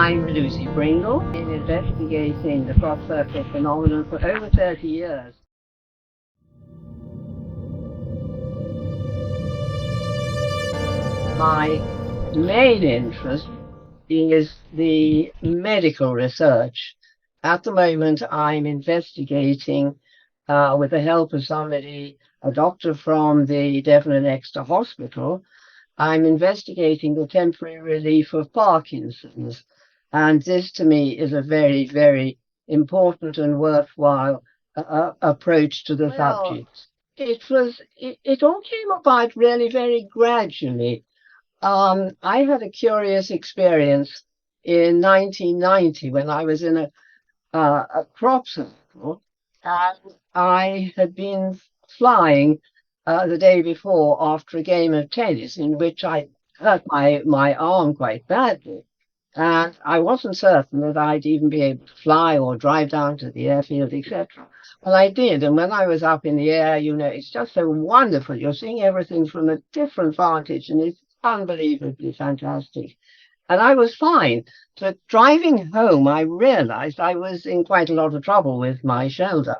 I'm Lucy Pringle, been investigating the cross-circle phenomenon for over 30 years. My main interest is the medical research. At the moment, I'm investigating, with the help of somebody, a doctor from the Devon and Exeter Hospital, I'm investigating the temporary relief of Parkinson's. And this to me is a very, very important and worthwhile approach to the subject. It all came about really very gradually. I had a curious experience in 1990 when I was in a crop circle, and I had been flying the day before after a game of tennis in which I hurt my arm quite badly. And I wasn't certain that I'd even be able to fly or drive down to the airfield, etc. Well, I did. And when I was up in the air, it's just so wonderful. You're seeing everything from a different vantage, and it's unbelievably fantastic. And I was fine. But driving home, I realized I was in quite a lot of trouble with my shoulder.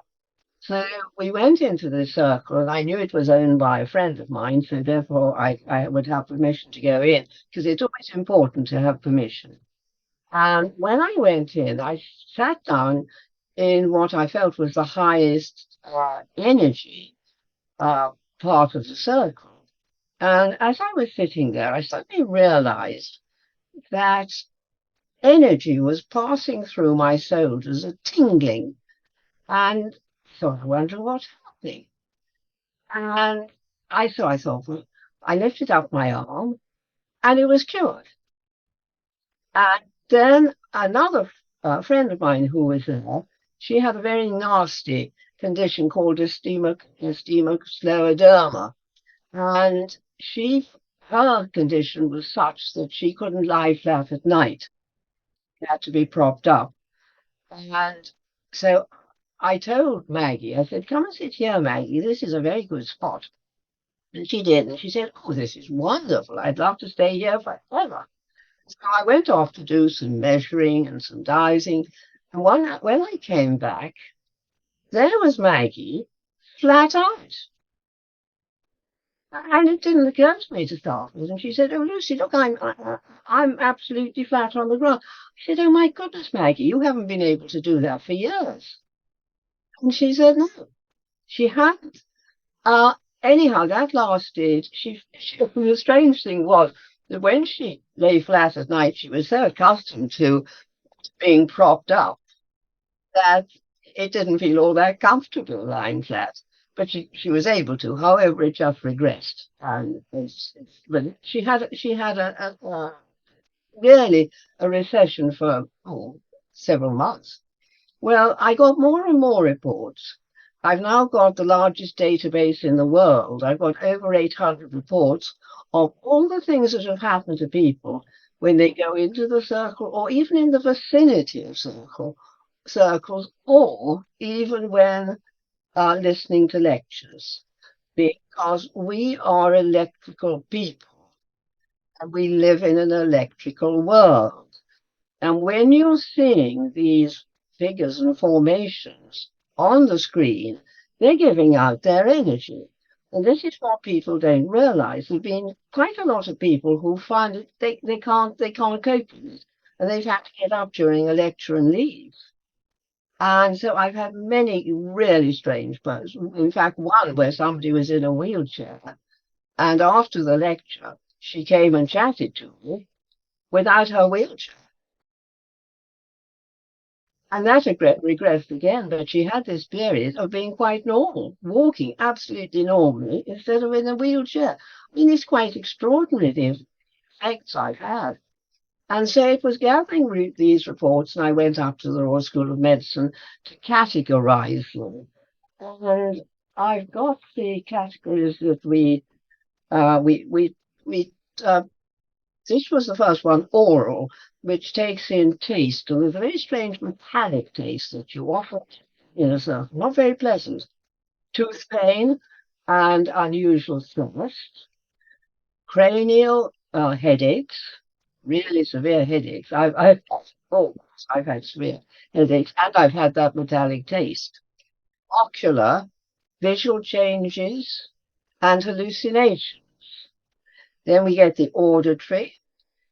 So we went into the circle, and I knew it was owned by a friend of mine, so therefore I would have permission to go in, because it's always important to have permission. And when I went in, I sat down in what I felt was the highest energy part of the circle. And as I was sitting there, I suddenly realized that energy was passing through my shoulders, a tingling. And so I wondered what's happening. And I thought, well, I lifted up my arm and it was cured. And then another friend of mine who was there, she had a very nasty condition called ischemic scleroderma. And her condition was such that she couldn't lie flat at night. She had to be propped up. And so I told Maggie, I said, come and sit here, Maggie. This is a very good spot. And she did. And she said, oh, this is wonderful. I'd love to stay here forever. So I went off to do some measuring and some dowsing. And when I came back, there was Maggie, flat out. And it didn't occur to me to start with. And she said, oh, Lucy, look, I'm absolutely flat on the ground. I said, oh, my goodness, Maggie, you haven't been able to do that for years. And she said, no, she hadn't. Anyhow, that lasted. The strange thing was that when she lay flat at night, she was so accustomed to being propped up that it didn't feel all that comfortable lying flat. But she was able to. However, it just regressed, and but she had really a recession for several months. Well, I got more and more reports. I've now got the largest database in the world. I've got over 800 reports of all the things that have happened to people when they go into the circle or even in the vicinity of circles, or even when listening to lectures, because we are electrical people and we live in an electrical world. And when you're seeing these figures and formations on the screen, they're giving out their energy. And this is what people don't realize. There have been quite a lot of people who find it they can't cope with it. And they've had to get up during a lecture and leave. And so I've had many really strange posts. In fact, one where somebody was in a wheelchair, and after the lecture, she came and chatted to me without her wheelchair. And that regressed again, but she had this period of being quite normal, walking absolutely normally instead of in a wheelchair. I mean, it's quite extraordinary, the effects I've had. And so it was gathering these reports, and I went up to the Royal School of Medicine to categorize them. And I've got the categories that this was the first one, oral, which takes in taste, and there's a very strange metallic taste that you often in a circle, not very pleasant. Tooth pain and unusual thirst, cranial headaches, really severe headaches. I've had severe headaches, and I've had that metallic taste. Ocular, visual changes, and hallucination. Then we get the auditory,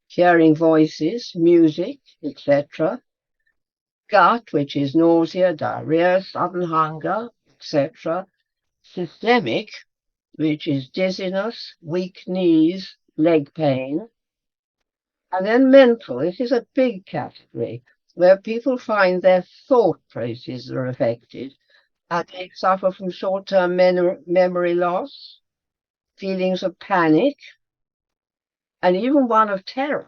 hearing voices, music, etc. Gut, which is nausea, diarrhea, sudden hunger, etc. Systemic, which is dizziness, weak knees, leg pain. And then mental, this is a big category where people find their thought processes are affected and they suffer from short-term memory loss, feelings of panic, and even one of terror.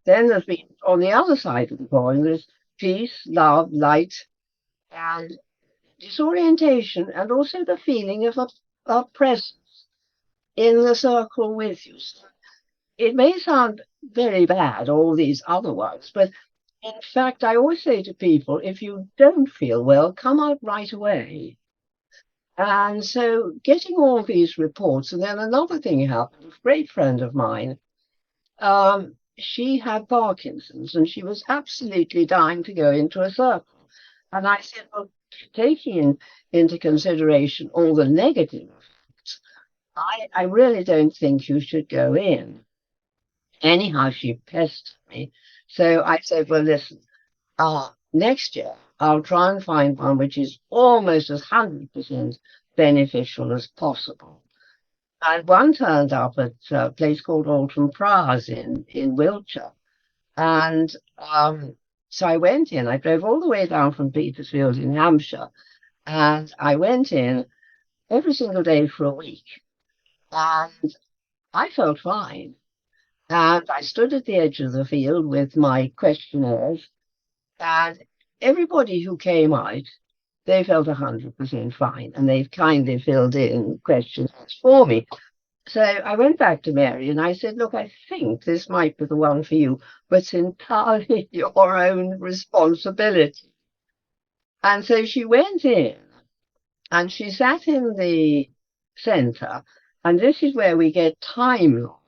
Then there's been, on the other side of the coin, there's peace, love, light, and disorientation, and also the feeling of a presence in the circle with you. So it may sound very bad, all these other ones, but in fact, I always say to people, if you don't feel well, come out right away. And so getting all these reports, and then another thing happened, a great friend of mine, she had Parkinson's and she was absolutely dying to go into a circle. And I said, well, taking into consideration all the negative effects, I really don't think you should go in. Anyhow, she pestered me. So I said, well, listen, next year I'll try and find one which is almost as 100% beneficial as possible. And one turned up at a place called Alton Pras in Wiltshire. And so I went in. I drove all the way down from Petersfield in Hampshire. And I went in every single day for a week. And I felt fine. And I stood at the edge of the field with my questionnaires. And everybody who came out, they felt 100% fine. And they've kindly filled in questionnaires for me. So I went back to Mary and I said, look, I think this might be the one for you, but it's entirely your own responsibility. And so she went in and she sat in the centre, and this is where we get time loss.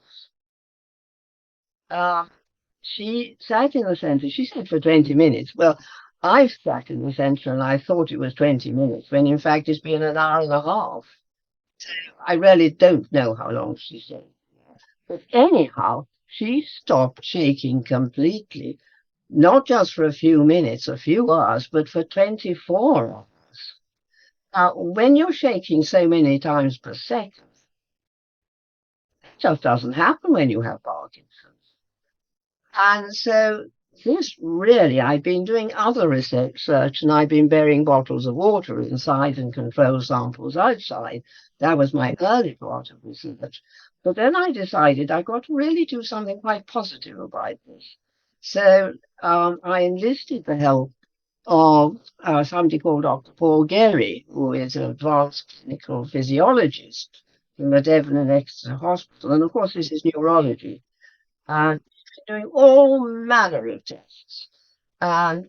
She sat in the centre, she said for 20 minutes. Well, I've sat in the centre and I thought it was 20 minutes, when in fact it's been an hour and a half. I really don't know how long she stayed. But anyhow, she stopped shaking completely, not just for a few minutes, a few hours, but for 24 hours. Now, when you're shaking so many times per second, it just doesn't happen when you have Parkinson's. And so this really, I've been doing other research and I've been burying bottles of water inside and control samples outside. That was my early part of research. But then I decided I got to really do something quite positive about this. So I enlisted the help of somebody called Dr. Paul Gary, who is an advanced clinical physiologist from the Devon and Exeter Hospital. And of course, this is neurology. And doing all manner of tests. And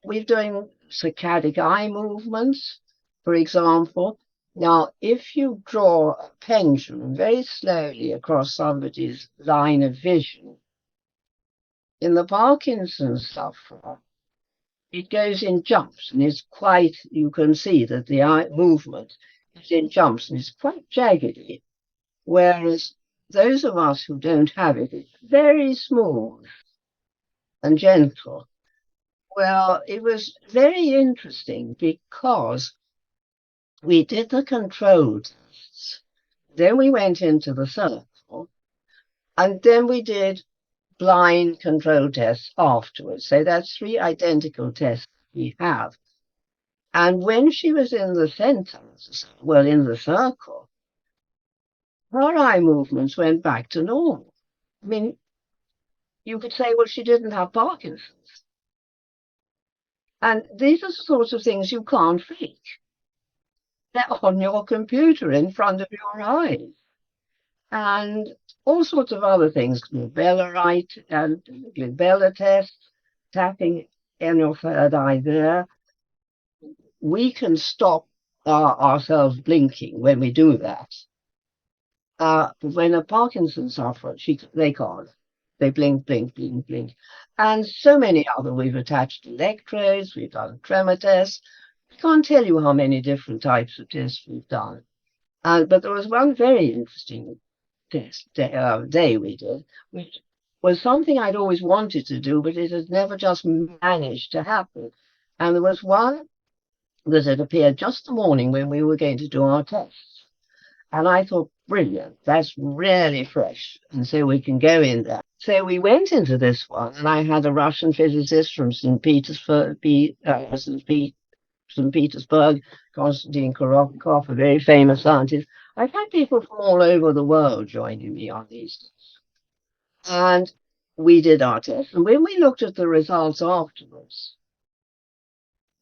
we're doing saccadic eye movements, for example. Now, if you draw a pendulum very slowly across somebody's line of vision, in the Parkinson's sufferer, it goes in jumps and it's quite, you can see that the eye movement is in jumps and it's quite jaggedy, whereas those of us who don't have it, it's very smooth and gentle. Well, it was very interesting because we did the control tests, then we went into the circle, and then we did blind control tests afterwards. So that's 3 identical tests we have. And when she was in the center, well, in the circle, her eye movements went back to normal. I mean, you could say, well, she didn't have Parkinson's. And these are the sorts of things you can't fake. They're on your computer in front of your eyes. And all sorts of other things, glabellarite and glabellar tests, tapping in your third eye there. We can stop ourselves blinking when we do that. But when a Parkinson's sufferer, they can't. They blink, blink, blink, blink. And so many other. We've attached electrodes, we've done tremor tests. I can't tell you how many different types of tests we've done. But there was one very interesting day we did, which was something I'd always wanted to do, but it had never just managed to happen. And there was one that had appeared just the morning when we were going to do our tests. And I thought, brilliant, that's really fresh. And so we can go in there. So we went into this one, and I had a Russian physicist from St. Petersburg, Konstantin Kurokov, a very famous scientist. I've had people from all over the world joining me on these. And we did our test. And when we looked at the results afterwards,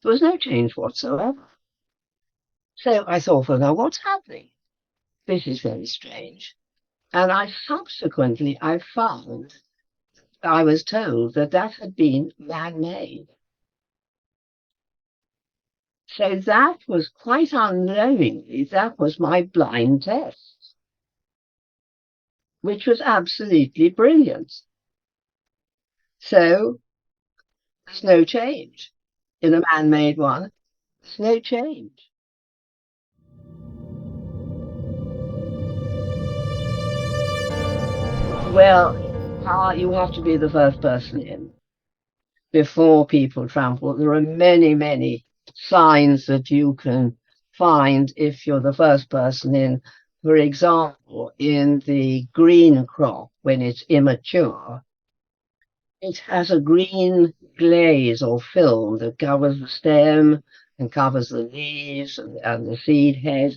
there was no change whatsoever. So I thought, well, now what's happening? This is very strange. And I was told that that had been man-made. So that was quite unknowingly, that was my blind test, which was absolutely brilliant. So there's no change. In a man-made one, there's no change. Well, you have to be the first person in before people trample. There are many, many signs that you can find if you're the first person in. For example, in the green crop, when it's immature, it has a green glaze or film that covers the stem and covers the leaves and the seed head.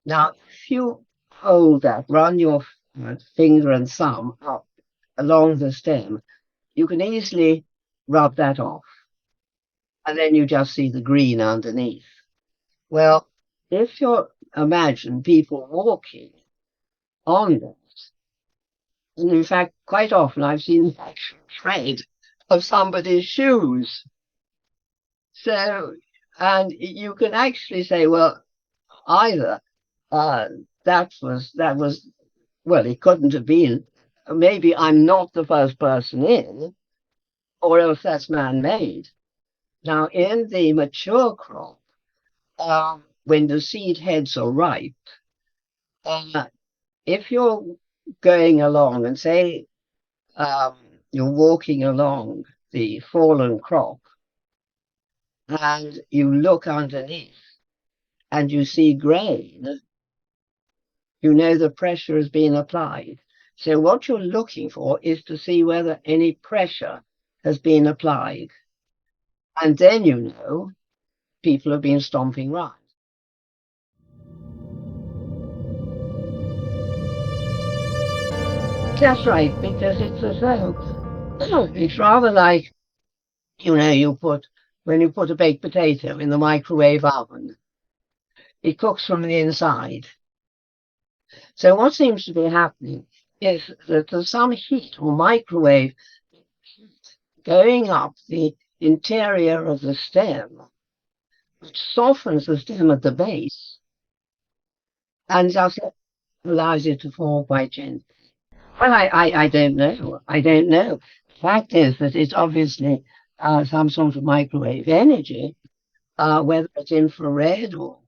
Now, if you hold that, run your finger and thumb up along the stem, you can easily rub that off, and then you just see the green underneath. Well, if you imagine people walking on that, and in fact, quite often I've seen the actual tread of somebody's shoes. So, and you can actually say, well, either that was well, it couldn't have been. Maybe I'm not the first person in, or else that's man-made. Now, in the mature crop, when the seed heads are ripe, if you're going along and say you're walking along the fallen crop and you look underneath and you see grain, you know the pressure has been applied. So what you're looking for is to see whether any pressure has been applied. And then you know people have been stomping around. That's right, because it's as though it's rather like, when you put a baked potato in the microwave oven, it cooks from the inside. So what seems to be happening is that there's some heat or microwave heat going up the interior of the stem, which softens the stem at the base and just allows it to fall quite gently. Well, I don't know. I don't know. The fact is that it's obviously some sort of microwave energy, whether it's infrared or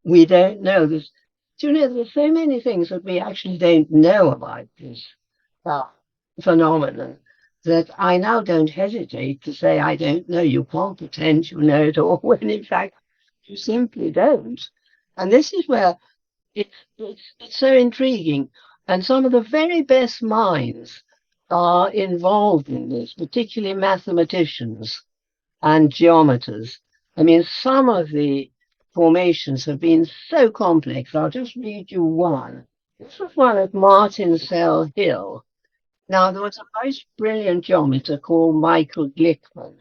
we don't know. There's so many things that we actually don't know about this phenomenon that I now don't hesitate to say I don't know. You can't pretend you know it all when in fact you simply don't. And this is where it's so intriguing. And some of the very best minds are involved in this, particularly mathematicians and geometers. I mean, some of the formations have been so complex. I'll just read you one. This was one at Martinsell Hill. Now, there was a most brilliant geometer called Michael Glickman,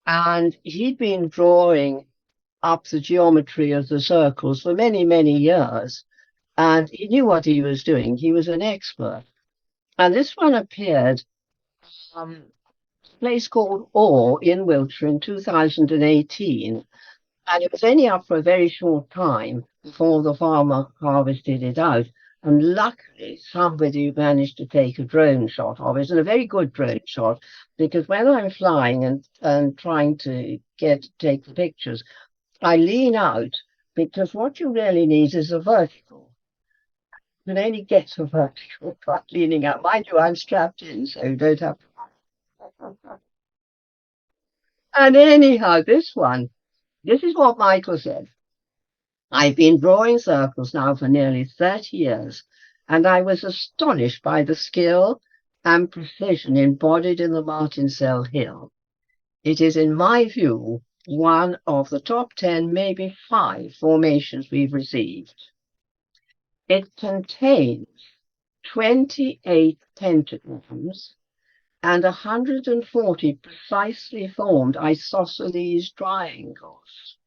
and he'd been drawing up the geometry of the circles for many, many years, and he knew what he was doing. He was an expert. And this one appeared a place called Orr in Wiltshire in 2018. And it was only up for a very short time before the farmer harvested it out. And luckily, somebody managed to take a drone shot of it, and a very good drone shot, because when I'm flying and trying to take the pictures, I lean out, because what you really need is a vertical. You can only get a vertical by leaning out. Mind you, I'm strapped in, so you don't have to. And anyhow, this is what Michael said. I've been drawing circles now for nearly 30 years, and I was astonished by the skill and precision embodied in the Martinsell Hill. It is, in my view, one of the top 10, maybe 5 formations we've received. It contains 28 pentagrams and 140 precisely formed isosceles triangles,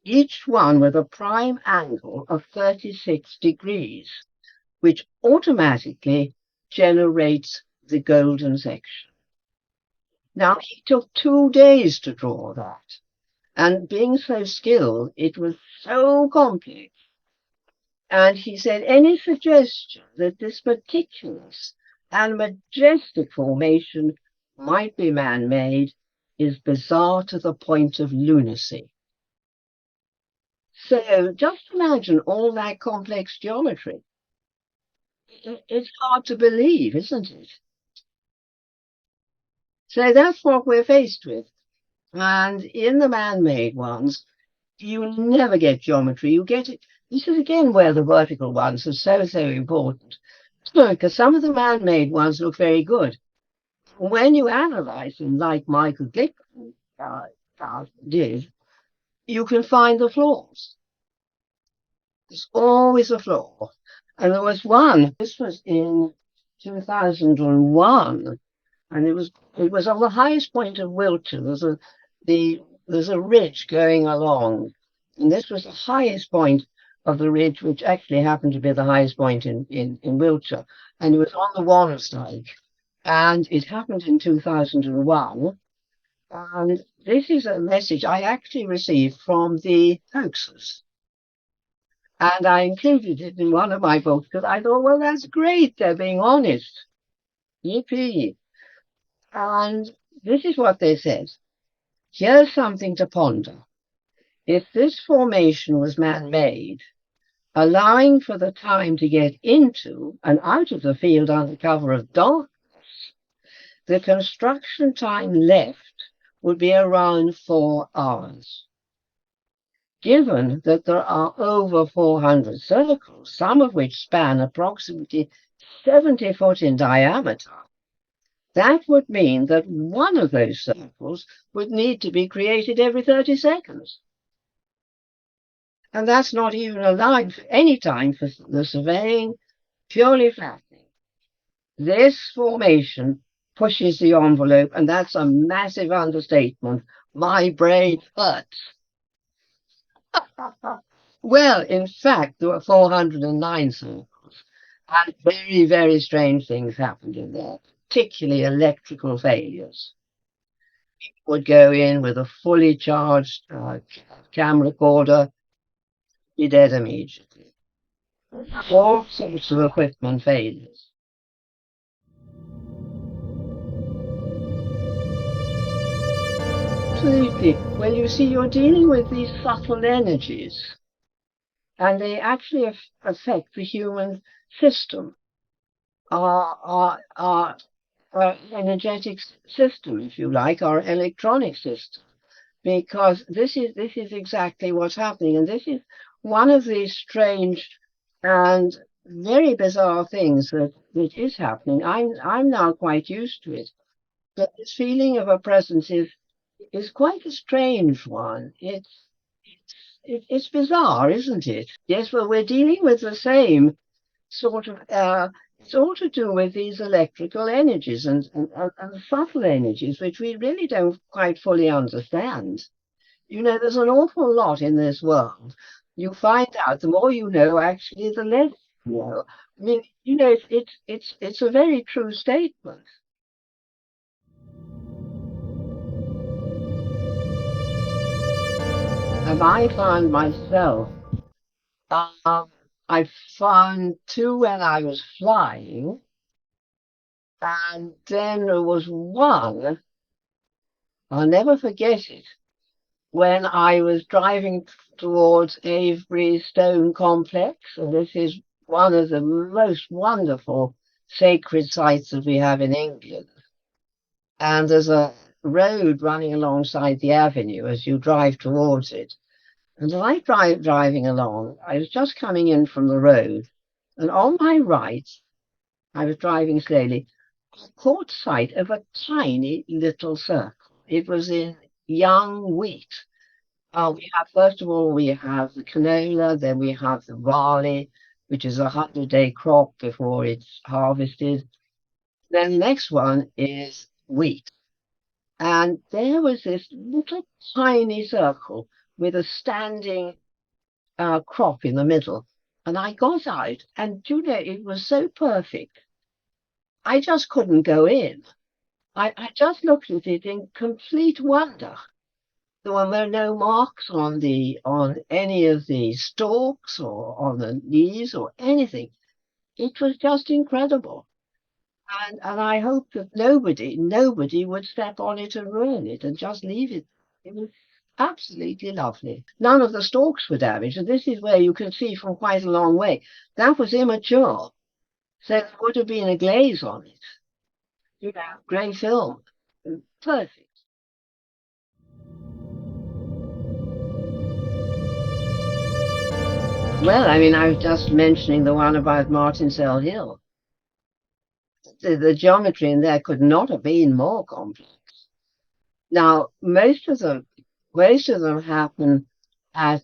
each one with a prime angle of 36 degrees, which automatically generates the golden section. Now, he took 2 days to draw that, and being so skilled, it was so complex. And he said any suggestion that this meticulous and majestic formation might be man-made is bizarre to the point of lunacy. So just imagine all that complex geometry. It's hard to believe, isn't it? So that's what we're faced with. And in the man-made ones, you never get geometry. You get it. This is again where the vertical ones are so important. Because some of the man-made ones look very good. When you analyze them, like Michael Glickman did, you can find the flaws. There's always a flaw. And there was one, this was in 2001, and it was on the highest point of Wiltshire. There's a ridge going along, and this was the highest point of the ridge, which actually happened to be the highest point in Wiltshire, and it was on the Wanstead, and it happened in 2001. And this is a message I actually received from the hoaxers. And I included it in one of my books because I thought, well, that's great. They're being honest. Yippee. And this is what they said. Here's something to ponder. If this formation was man-made, allowing for the time to get into and out of the field under cover of darkness, the construction time left would be around 4 hours. Given that there are over 400 circles, some of which span approximately 70 foot in diameter, that would mean that one of those circles would need to be created every 30 seconds. And that's not even allowing for any time for the surveying, purely flattening. This formation pushes the envelope, and that's a massive understatement. My brain hurts. Well, in fact, there were 409 circles, and very strange things happened in there, particularly electrical failures. People would go in with a fully charged camera recorder, be dead immediately. All sorts of equipment failures. Absolutely. Well, you see, you're dealing with these subtle energies, and they actually affect the human system, our energetic system, if you like, our electronic system, because this is exactly what's happening, and this is one of these strange and very bizarre things that is happening. I'm now quite used to it, but this feeling of a presence is quite a strange one. It's bizarre, isn't it? Yes, well, we're dealing with the same sort of. It's all to do with these electrical energies and subtle energies, which we really don't quite fully understand. You know, there's an awful lot in this world. You find out the more you know, actually, the less you know. I mean, you know, it's a very true statement. And I found myself I found two when I was flying, and then there was one, I'll never forget it, when I was driving towards Avebury Stone Complex, and this is one of the most wonderful sacred sites that we have in England. And there's a road running alongside the avenue as you drive towards it. And as I driving along, I was just coming in from the road, and on my right, I was driving slowly, I caught sight of a tiny little circle. It was in young wheat. We have, first of all, we have the canola, then we have the barley, which is a 100-day crop before it's harvested. Then the next one is wheat. And there was this little tiny circle with a standing crop in the middle. And I got out, and you know, it was so perfect. I just couldn't go in. I just looked at it in complete wonder. There were no marks on any of the stalks or on the leaves or anything. It was just incredible. And I hope that nobody would step on it and ruin it and just leave it. It was absolutely lovely. None of the stalks were damaged, and this is where you can see from quite a long way. That was immature, so there would have been a glaze on it. You know, grey film. Perfect. Well, I mean, I was just mentioning the one about Martinsell Hill. The geometry in there could not have been more complex. Now, most of them happen at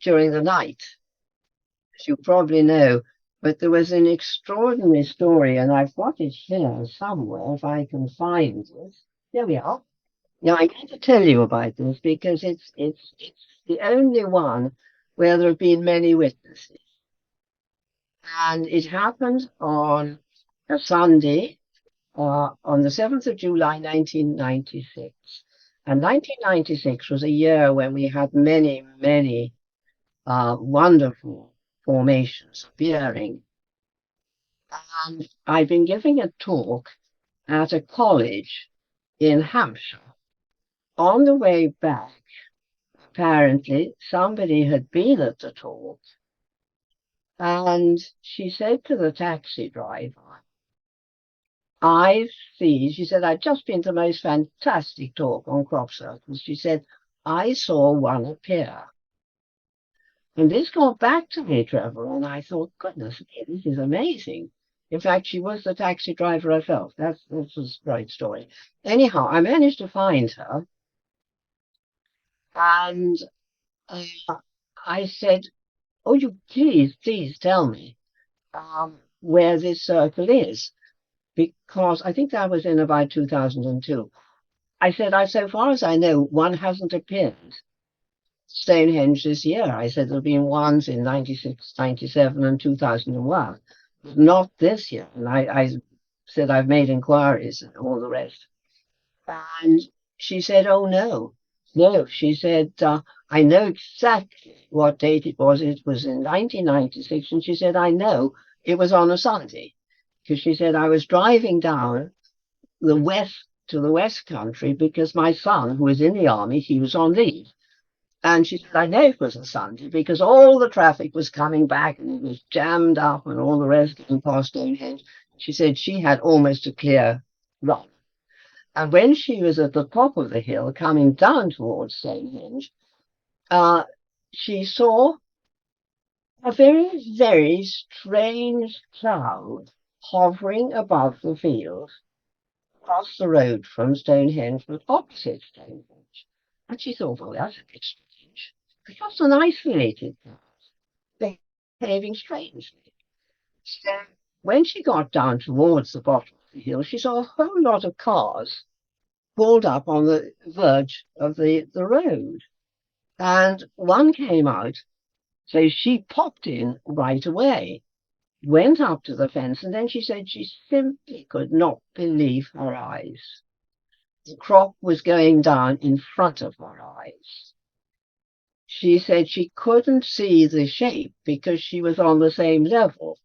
during the night, as you probably know. But there was an extraordinary story, and I've got it here somewhere if I can find it. There we are. Now, I'm going to tell you about this because it's the only one where there have been many witnesses, and it happened on a Sunday, on the 7th of July, 1996. And 1996 was a year when we had many, many wonderful formations appearing. And I've been giving a talk at a college in Hampshire. On the way back, apparently, somebody had been at the talk, and she said to the taxi driver, she said, I'd just been to the most fantastic talk on crop circles. She said, I saw one appear. And this got back to me, Trevor, and I thought, goodness me, this is amazing. In fact, she was the taxi driver herself. This was a great story. Anyhow, I managed to find her, and uh, I said, oh, you please tell me where this circle is, because I think that was in about 2002. I said, so far as I know, one hasn't appeared Stonehenge this year. I said there have been ones in 96, 97, and 2001, not this year. And I said I've made inquiries and all the rest. And she said, oh, no. No, she said, I know exactly what date it was. It was in 1996. And she said, I know it was on a Sunday. Because she said, I was driving down the west to the West Country because my son, who was in the army, he was on leave. And she said, I know it was a Sunday because all the traffic was coming back and it was jammed up and all the rest getting past Stonehenge. She said she had almost a clear run. And when she was at the top of the hill coming down towards Stonehenge, she saw a very, very strange cloud hovering above the field across the road from Stonehenge, but opposite Stonehenge. And she thought, well, that's a bit strange. It was an isolated cloud, behaving strangely. So when she got down towards the bottom of the hill, she saw a whole lot of cars pulled up on the verge of the road. And one came out, so she popped in right away, went up to the fence, and then she said she simply could not believe her eyes. The crop was going down in front of her eyes. she said she couldn't see the shape because she was on the same level.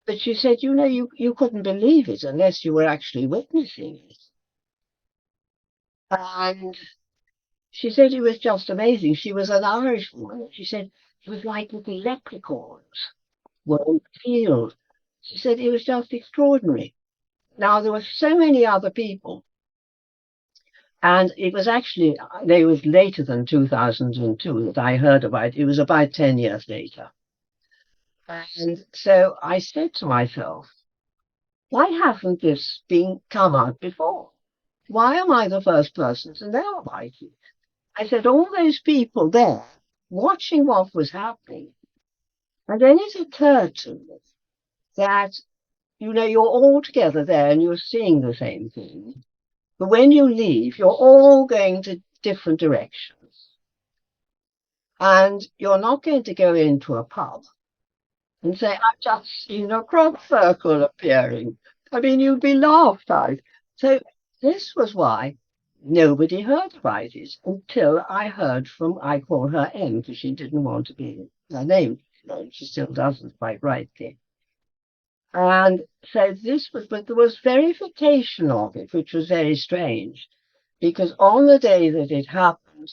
But she said, you couldn't believe it unless you were actually witnessing it. And she said it was just amazing. She was an Irish woman. She said it was like little leprechauns were in the field. She said it was just extraordinary. Now, there were so many other people, and it was actually, it was later than 2002 that I heard about it. It was about 10 years later. And so I said to myself, why hasn't this been come out before? Why am I the first person to know about it? I said, all those people there watching what was happening. And then it occurred to me that, you're all together there and you're seeing the same thing. But when you leave, you're all going to different directions. And you're not going to go into a pub and say, I've just seen a crop circle appearing. I mean, you'd be laughed at. So this was why nobody heard about it until I heard from, I call her M because she didn't want to be her name. No, she still doesn't quite rightly. And so but there was verification of it, which was very strange, because on the day that it happened,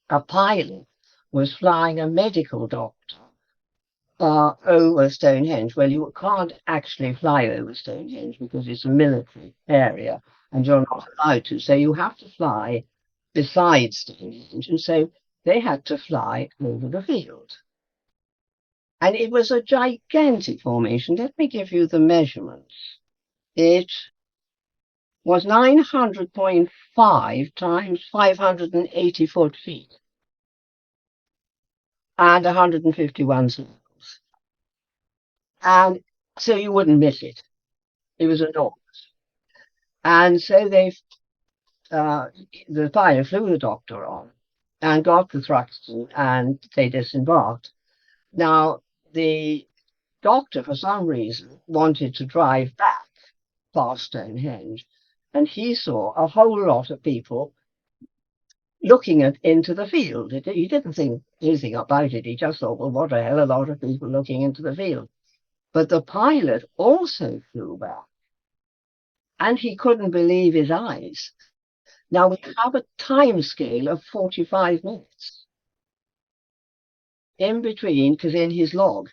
a pilot was flying a medical doctor over Stonehenge. Well, you can't actually fly over Stonehenge because it's a military area and you're not allowed to. So you have to fly beside Stonehenge. And so they had to fly over the field. And it was a gigantic formation. Let me give you the measurements. It was 900.5 times 580 feet and 151 circles. And so you wouldn't miss it. It was enormous. And so the pilot flew the doctor on and got the thrusting and they disembarked. Now, the doctor, for some reason, wanted to drive back past Stonehenge, and he saw a whole lot of people looking into the field. He didn't think anything about it. He just thought, well, what a hell of a lot of people looking into the field. But the pilot also flew back, and he couldn't believe his eyes. Now, we have a time scale of 45 minutes in between, because in his log,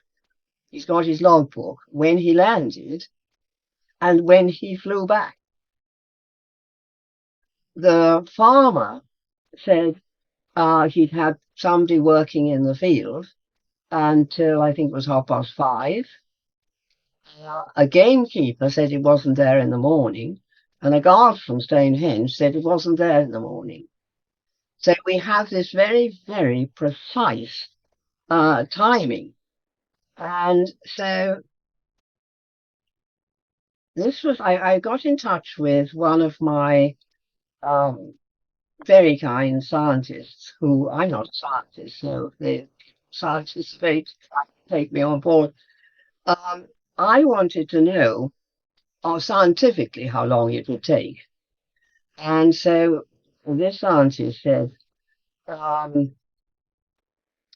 he's got his logbook, when he landed and when he flew back. The farmer said he'd had somebody working in the field until I think it was 5:30. A gamekeeper said it wasn't there in the morning, and a guard from Stonehenge said it wasn't there in the morning. So we have this very, very precise timing. And so this was, I got in touch with one of my very kind scientists, who I'm not a scientist, so the scientists very take me on board. I wanted to know scientifically how long it would take. And so this scientist said,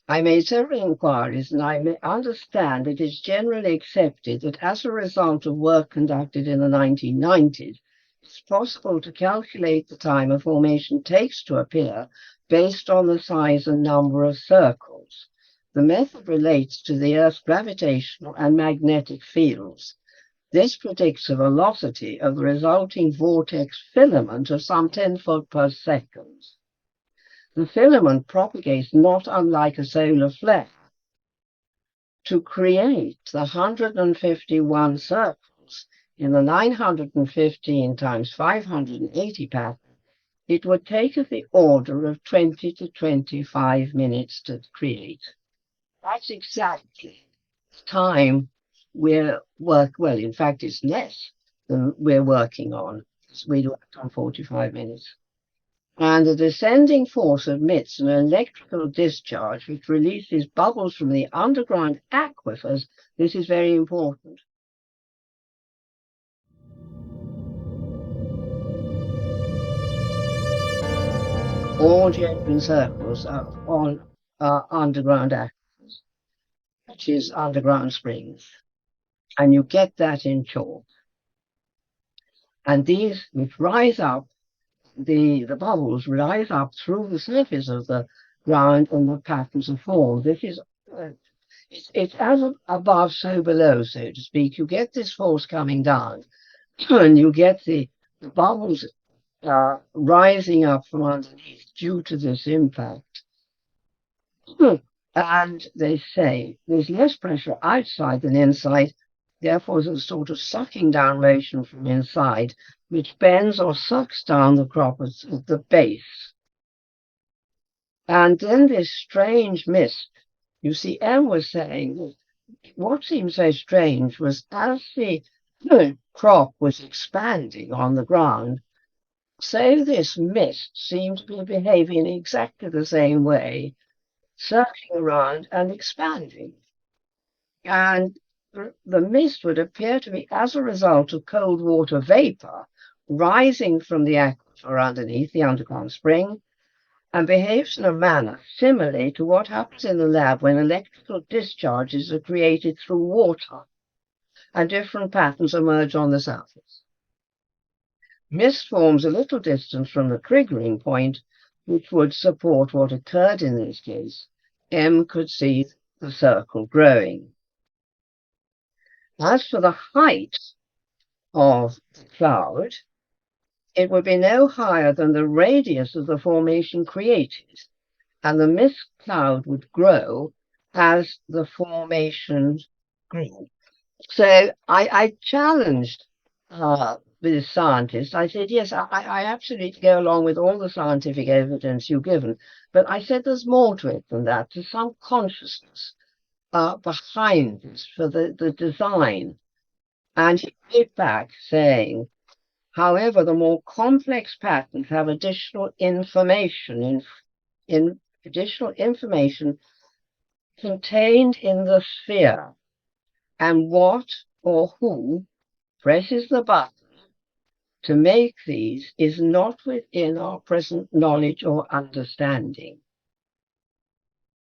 I made several inquiries and I understand it is generally accepted that as a result of work conducted in the 1990s, it's possible to calculate the time a formation takes to appear based on the size and number of circles. The method relates to the Earth's gravitational and magnetic fields. This predicts a velocity of the resulting vortex filament of some 10 foot per second. The filament propagates not unlike a solar flare. To create the 151 circles in the 915 times 580 pattern, it would take the order of 20 to 25 minutes to create. That's exactly the time well, in fact, it's less than we're working on. We worked on 45 minutes. And the descending force emits an electrical discharge which releases bubbles from the underground aquifers. This is very important. all genuine circles are on underground aquifers, which is underground springs. And you get that in chalk. And these, which rise up, the bubbles rise up through the surface of the ground and the patterns are formed. This is it's as above, so below, so to speak. You get this force coming down, and you get the bubbles rising up from underneath due to this impact. And they say there's less pressure outside than inside, therefore there's a sort of sucking down motion from inside, which bends or sucks down the crop at the base. And then this strange mist. You see, Em was saying what seemed so strange was as the crop was expanding on the ground, so this mist seemed to be behaving in exactly the same way, circling around and expanding. And the mist would appear to be as a result of cold water vapor rising from the aquifer underneath the underground spring, and behaves in a manner similar to what happens in the lab when electrical discharges are created through water and different patterns emerge on the surface. Mist forms a little distance from the triggering point, which would support what occurred in this case. M could see the circle growing. As for the height of the cloud, it would be no higher than the radius of the formation created, and the mist cloud would grow as the formation grew. So I challenged this scientist. I said, yes, I absolutely go along with all the scientific evidence you've given, but I said there's more to it than that. There's some consciousness behind this for the design. And he came back saying, however, the more complex patterns have additional information in additional information contained in the sphere, and what or who presses the button to make these is not within our present knowledge or understanding.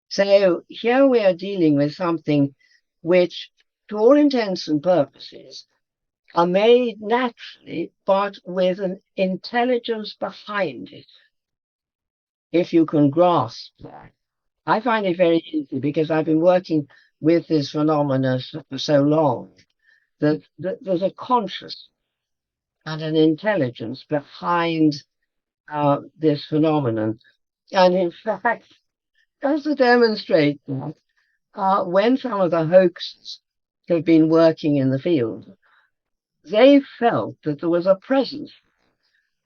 So here we are dealing with something which, to all intents and purposes, are made naturally, but with an intelligence behind it, if you can grasp that. I find it very easy because I've been working with this phenomenon for so long that there's a conscious and an intelligence behind this phenomenon. And in fact, just to demonstrate that, when some of the hoaxes have been working in the field, they felt that there was a presence.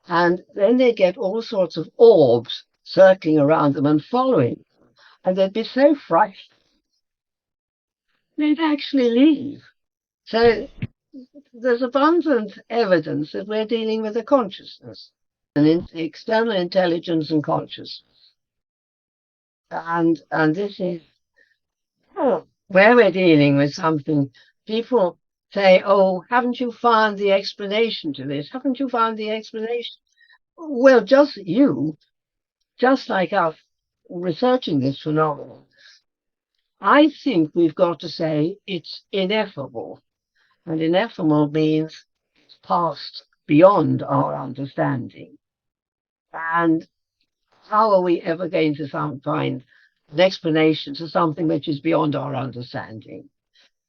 And then they'd get all sorts of orbs circling around them and following. And they'd be so frightened, they'd actually leave. So there's abundant evidence that we're dealing with a consciousness, an external intelligence and consciousness. And this is where we're dealing with something. People say, oh, haven't you found the explanation to this? Haven't you found the explanation? Well, just like us researching this phenomenon, I think we've got to say it's ineffable. And ineffable means it's past beyond our understanding. And how are we ever going to find an explanation to something which is beyond our understanding?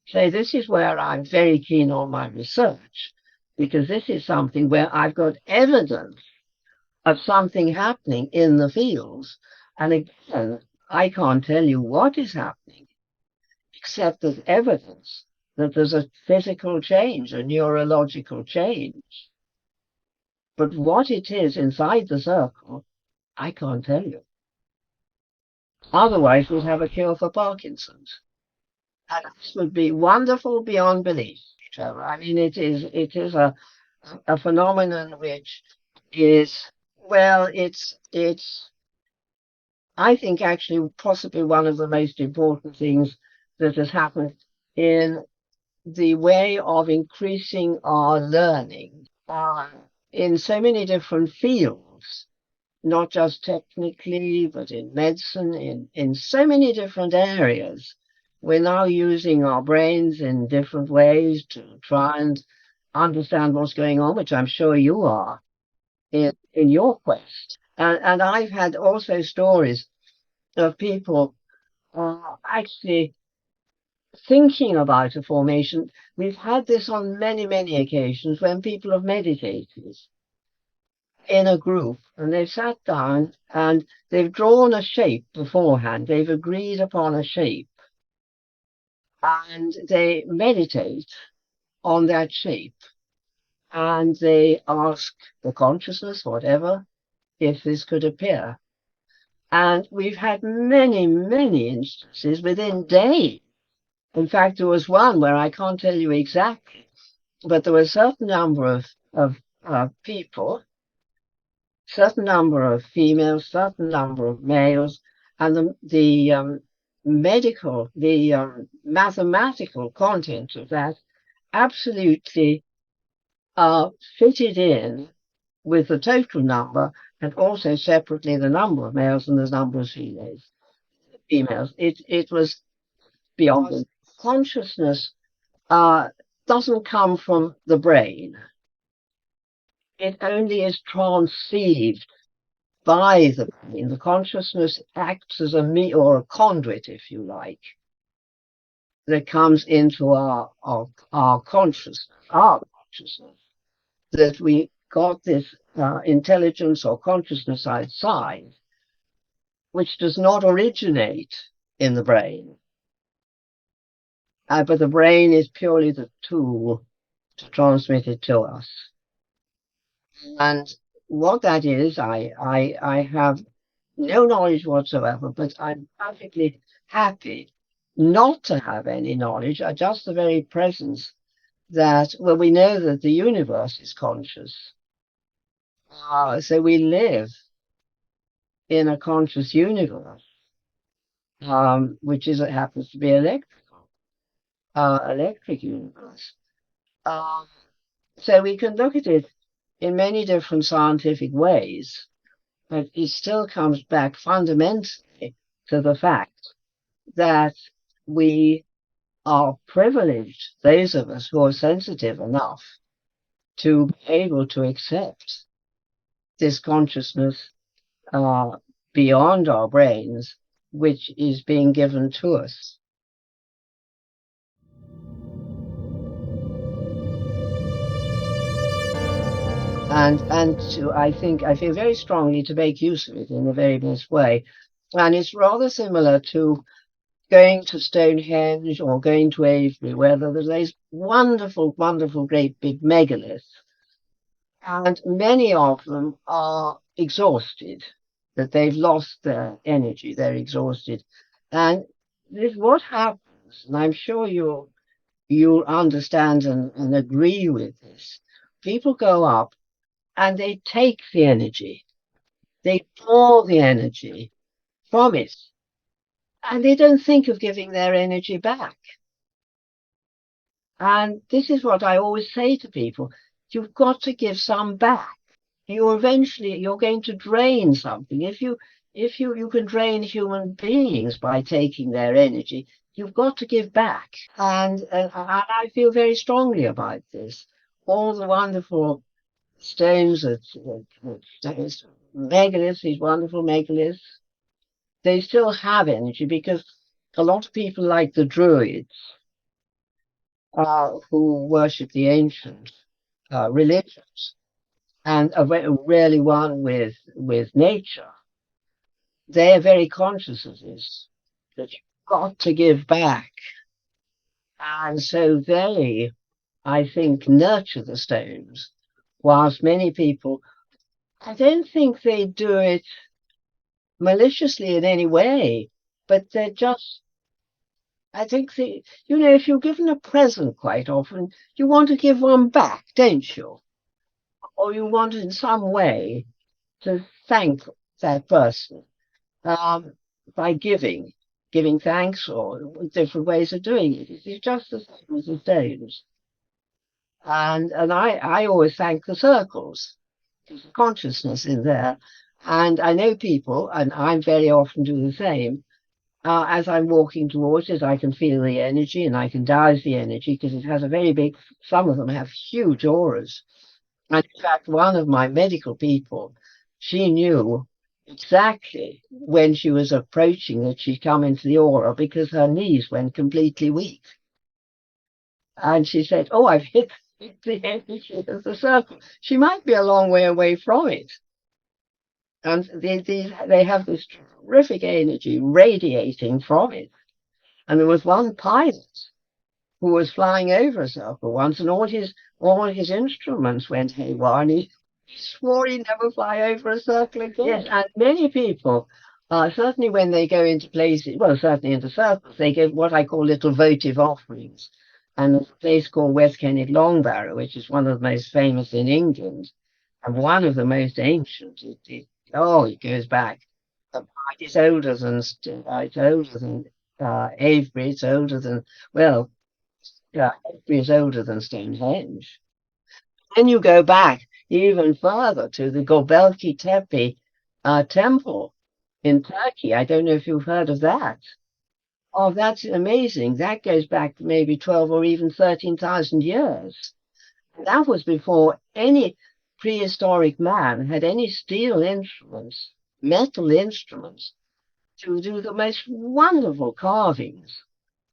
So this is where I'm very keen on my research, because this is something where I've got evidence of something happening in the fields. And again, I can't tell you what is happening, except there's evidence that there's a physical change, a neurological change. But what it is inside the circle, I can't tell you. Otherwise, we'd have a cure for Parkinson's. And this would be wonderful beyond belief, Trevor. I mean, it is a phenomenon which is, well, it's I think actually possibly one of the most important things that has happened in the way of increasing our learning in so many different fields. not just technically, but in medicine, in so many different areas. We're now using our brains in different ways to try and understand what's going on, which I'm sure you are in your quest. And I've had also stories of people actually thinking about a formation. We've had this on many, many occasions when people have meditated in a group and they've sat down and they've drawn a shape beforehand. They've agreed upon a shape and they meditate on that shape and they ask the consciousness, whatever, if this could appear. And we've had many, many instances within days. In fact, there was one where I can't tell you exactly, but there were a certain number of people, certain number of females, certain number of males, and the mathematical content of that absolutely fitted in with the total number, and also separately the number of males and the number of females. It was beyond them. Consciousness doesn't come from the brain. It only is transceived by the brain. The consciousness acts as or a conduit, if you like, that comes into our consciousness, that we got this intelligence or consciousness outside, which does not originate in the brain. But the brain is purely the tool to transmit it to us. And what that is, I have no knowledge whatsoever, but I'm perfectly happy not to have any knowledge, just the very presence that, well, we know that the universe is conscious. So we live in a conscious universe, which happens to be electric universe. So we can look at it in many different scientific ways, but it still comes back fundamentally to the fact that we are privileged, those of us who are sensitive enough to be able to accept this consciousness beyond our brains, which is being given to us. And I feel very strongly to make use of it in the very best way. And it's rather similar to going to Stonehenge or going to Avebury, where there's these wonderful, wonderful, great big megaliths. And many of them are exhausted, that they've lost their energy, they're exhausted. And this what happens, and I'm sure you'll understand and agree with this. People go up and they take the energy, they draw the energy from it, and they don't think of giving their energy back. And this is what I always say to people: you've got to give some back. You're going to drain something. If you can drain human beings by taking their energy, you've got to give back. And I feel very strongly about this. All the wonderful stones megaliths, these wonderful megaliths, they still have energy, because a lot of people, like the Druids, who worship the ancient religions and are really one with nature, they are very conscious of this, that you've got to give back. And so they, I think, nurture the stones, whilst many people, I don't think they do it maliciously in any way, but they're just, I think if you're given a present, quite often you want to give one back, don't you? Or you want in some way to thank that person by giving thanks, or different ways of doing it. It's just the same as the stones. And I always thank the circles, consciousness in there. And I know people, and I very often do the same. As I'm walking towards it, I can feel the energy and I can dowse the energy because it has a very big, some of them have huge auras. And in fact, one of my medical people, she knew exactly when she was approaching that she'd come into the aura because her knees went completely weak. And she said, "Oh, I've hit the energy of the circle." She might be a long way away from it. And they have this terrific energy radiating from it. And there was one pilot who was flying over a circle once, and all his instruments went haywire, and he swore he'd never fly over a circle again. Yes, and many people, certainly when they go into places, well, certainly into circles, they give what I call little votive offerings. And there's a place called West Kennet Longbarrow, which is one of the most famous in England, and one of the most ancient. It goes back. It's older than Avebury. It's older than, well, yeah, Avebury is older than Stonehenge. Then you go back even further to the Göbekli Tepe temple in Turkey. I don't know if you've heard of that. Oh, that's amazing. That goes back maybe 12 or even 13,000 years. That was before any prehistoric man had any steel instruments, metal instruments, to do the most wonderful carvings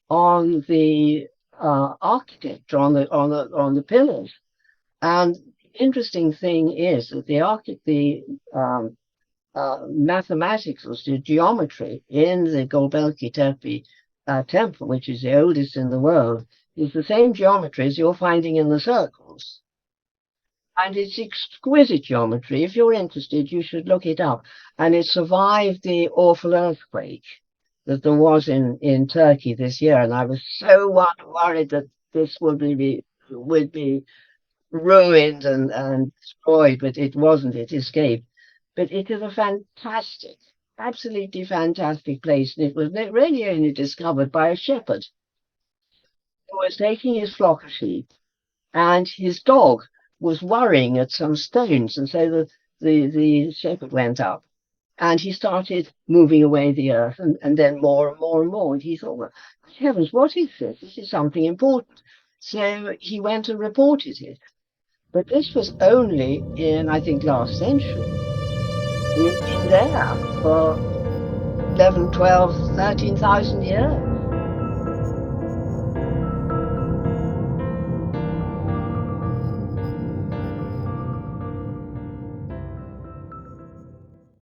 on the architecture, on the pillars. And the interesting thing is that the mathematics, the geometry in the Göbekli Tepe temple, which is the oldest in the world, is the same geometry as you're finding in the circles. And it's exquisite geometry. If you're interested, you should look it up. And it survived the awful earthquake that there was in Turkey this year. And I was so worried that this would be ruined and destroyed, but it wasn't. It escaped. But it is a fantastic, absolutely fantastic place. And it was really only discovered by a shepherd who was taking his flock of sheep, and his dog was worrying at some stones. And so the shepherd went up and he started moving away the earth, and then more and more and more. And he thought, well, heavens, what is this? This is something important. So he went and reported it. But this was only in, I think, last century. And it's been there for 11, 12, 13,000 years.